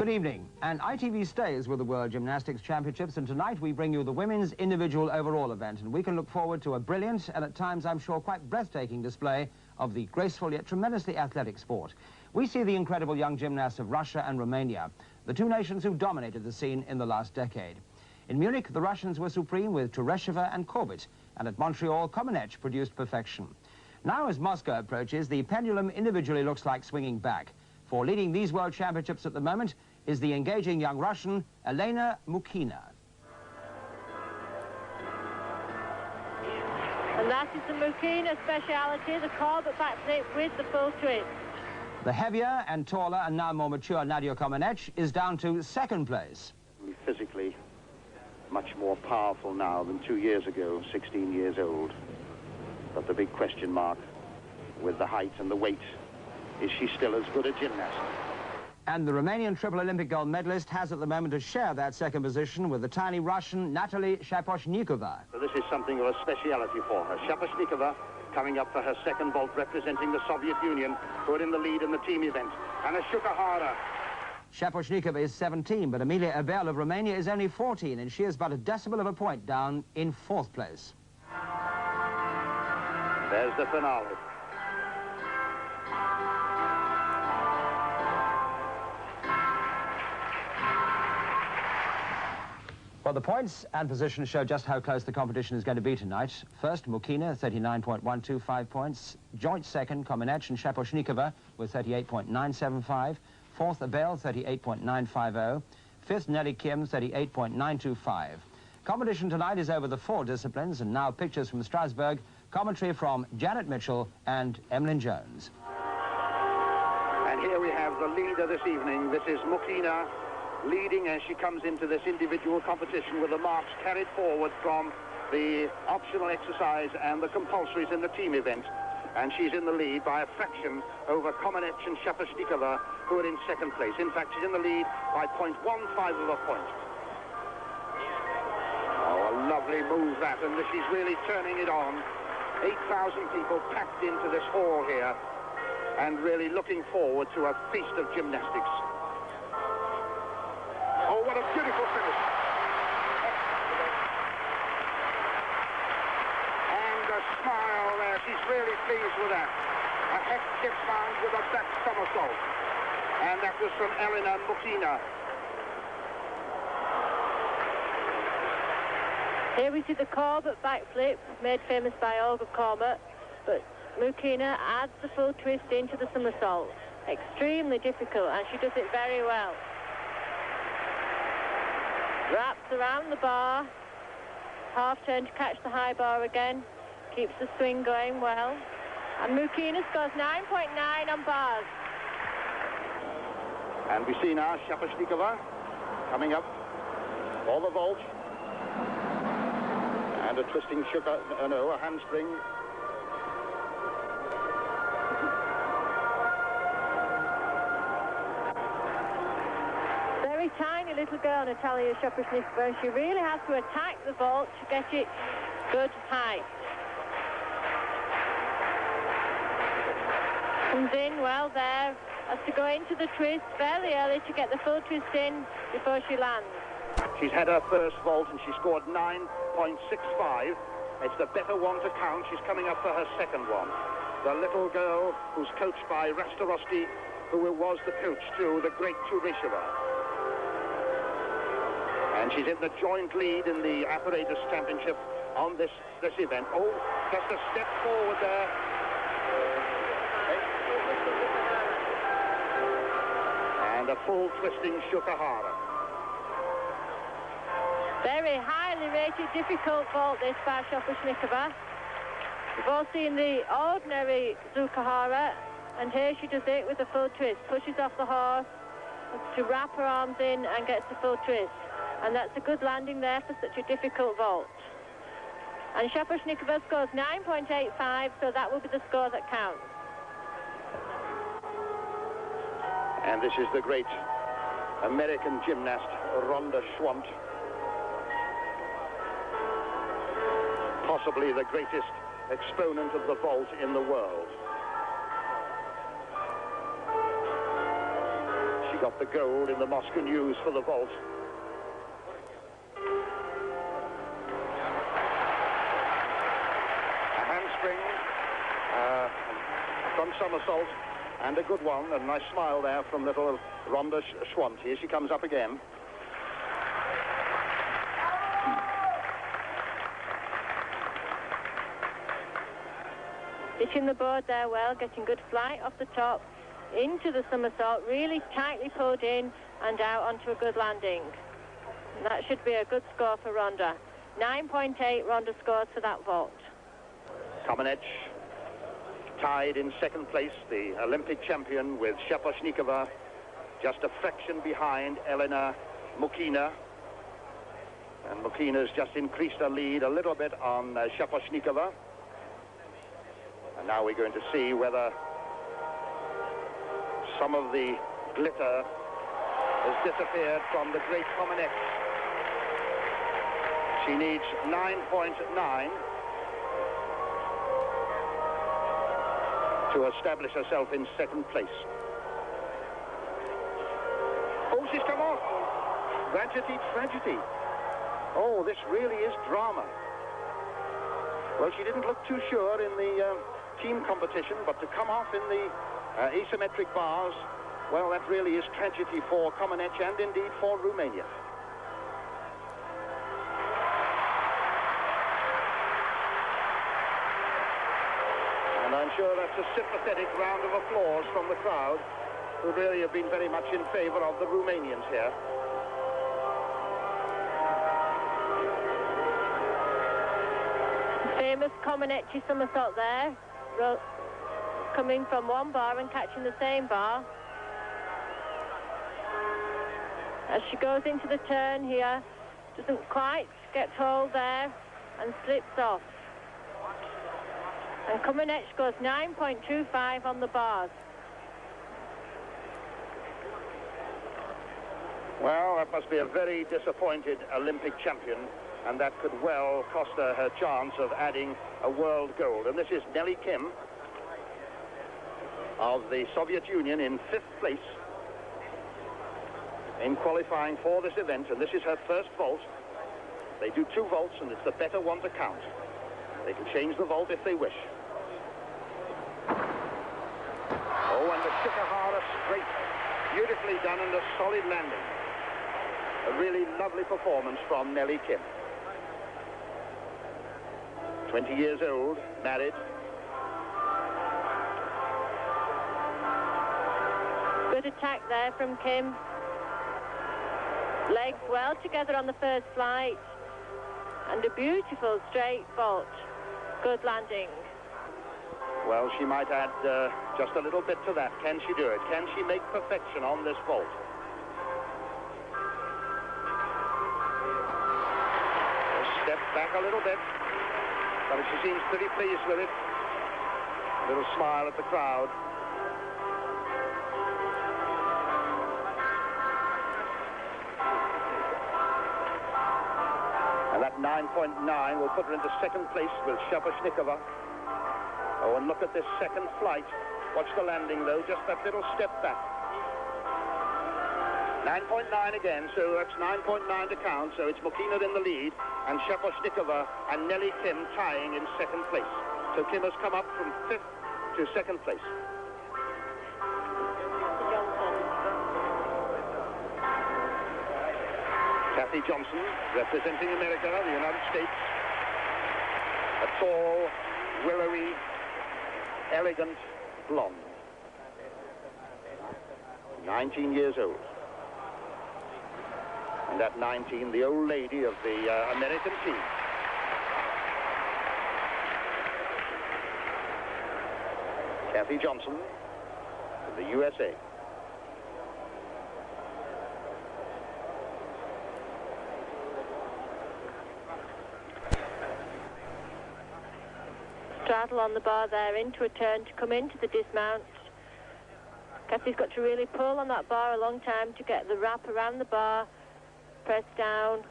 Good evening, and ITV stays with the World Gymnastics Championships, and tonight we bring you the women's individual overall event, and we can look forward to a brilliant and at times I'm sure quite breathtaking display of the graceful yet tremendously athletic sport. We see the incredible young gymnasts of Russia and Romania, the two nations who dominated the scene in the last decade. In Munich, the Russians were supreme with Teresheva and Korbut, and at Montreal, Komenech produced perfection. Now as Moscow approaches, the pendulum individually looks like swinging back. For leading these World Championships at the moment is the engaging young Russian, Elena Mukhina. And that is the Mukhina speciality, the Korbut backflip with the full twist. The heavier and taller and now more mature Nadia Komenech is down to second place. Physically much more powerful now than 2 years ago, 16 years old. But the big question mark with the height and the weight, is she still as good a gymnast? And the Romanian triple Olympic gold medalist has at the moment to share that second position with the tiny Russian Natalia Shaposhnikova. So this is something of a speciality for her. Shaposhnikova coming up for her second vault, representing the Soviet Union, who are in the lead in the team event. And a Shukahara. Shaposhnikova is 17, but Emilia Abel of Romania is only 14, and she is but a decimal of a point down in fourth place. There's the finale. Well, the points and positions show just how close the competition is going to be tonight. First, Mukhina, 39.125 points. Joint second, Komenech and Shaposhnikova with 38.975. Fourth, Abel, 38.950. Fifth, Nelly Kim, 38.925. Competition tonight is over the 4 disciplines, and now pictures from Strasbourg, commentary from Janet Mitchell and Emlyn Jones. And here we have the leader this evening. This is Mukhina, leading as she comes into this individual competition with the marks carried forward from the optional exercise and the compulsories in the team event. And she's in the lead by a fraction over Komenech and Shaposhnikova, who are in second place. In fact, she's in the lead by 0.15 of a point. Oh, a lovely move that, and she's really turning it on. 8,000 people packed into this hall here, and really looking forward to a feast of gymnastics. Oh, what a beautiful finish. And a smile there. She's really pleased with that. A head skip bound with a back somersault. And that was from Elena Mukhina. Here we see the Korbut backflip, made famous by Olga Korbut, but Mukhina adds the full twist into the somersault. Extremely difficult, and she does it very well. Wraps around the bar, half turn to catch the high bar again, keeps the swing going well, and Mukhina scores 9.9 on bars. And we see now Shaposhnikova coming up for the vault, and a twisting a hamstring. Very tiny little girl, Natalia Shaposhnikova. She really has to attack the vault to get it good height. Comes in well there, has to go into the twist fairly early to get the full twist in before she lands. She's had her first vault and she scored 9.65. It's the better one to count. She's coming up for her second one. The little girl who's coached by Rastorovsky, who was the coach to the great Teresheva. And she's in the joint lead in the apparatus championship on this event. Oh, just a step forward there. And a full twisting Shukahara. Very highly rated, difficult vault this by Shaposhnikova. We've all seen the ordinary Shukahara, and here she does it with a full twist. Pushes off the horse to wrap her arms in and gets the full twist. And that's a good landing there for such a difficult vault. And Shaposhnikova scores 9.85, so that will be the score that counts. And this is the great American gymnast, Rhonda Schwant. Possibly the greatest exponent of the vault in the world. She got got the gold in the Moscow News for the vault. A handspring, a front somersault, and a good one. A nice smile there from little Rhonda Schwant. Here she comes up again. Pitching the board there well, getting good flight off the top, into the somersault, really tightly pulled in and out onto a good landing. And that should be a good score for Rhonda. 9.8 Rhonda scores for that vault. Kamenech tied in second place, the Olympic champion, with Shaposhnikova, just a fraction behind Elena Mukina. And Mukina's just increased her lead a little bit on Shaposhnikova. And now we're going to see whether some of the glitter has disappeared from the great Kamenech. She needs 9.9 to establish herself in second place. Oh, she's come off. Tragedy, tragedy. Oh, this really is drama. Well, she didn't look too sure in the team competition, but to come off in the asymmetric bars, well, that really is tragedy for Kamenech and indeed for Romania. And I'm sure that's a sympathetic round of applause from the crowd, who really have been very much in favor of the Romanians here. Famous Kamenech somersault there, coming from one bar and catching the same bar. As she goes into the turn here, doesn't quite get hold there and slips off. And Kamenech scores 9.25 on the bars. Well, that must be a very disappointed Olympic champion, and that could well cost her her chance of adding a world gold. And this is Nelly Kim of the Soviet Union in 5th place in qualifying for this event, and this is her first vault. They do 2 vaults, and it's the better one to count. They can change the vault if they wish. Oh, and the Shikahara straight, beautifully done, and a solid landing. A really lovely performance from Nelly Kim. 20 years old, married. Good attack there from Kim. Legs well together on the first flight. And a beautiful straight vault. Good landing. Well, she might add just a little bit to that. Can she do it? Can she make perfection on this vault? Step back a little bit. But she seems pretty pleased with it. A little smile at the crowd. And that 9.9 will put her into second place with Shaposhnikova. Oh, and look at this second flight. Watch the landing, though. Just that little step back. 9.9 again, so that's 9.9 to count. So it's Mukina in the lead, and Shaposhnikova and Nelly Kim tying in second place. So Kim has come up from 5th to second place. Kathy Johnson, representing America, the United States. A tall, willowy, elegant blonde. 19 years old. And at 19, the old lady of the American team. Kathy Johnson of the USA. Straddle on the bar there, into a turn to come into the dismount. Kathy's got to really pull on that bar a long time to get the wrap around the bar. Press down,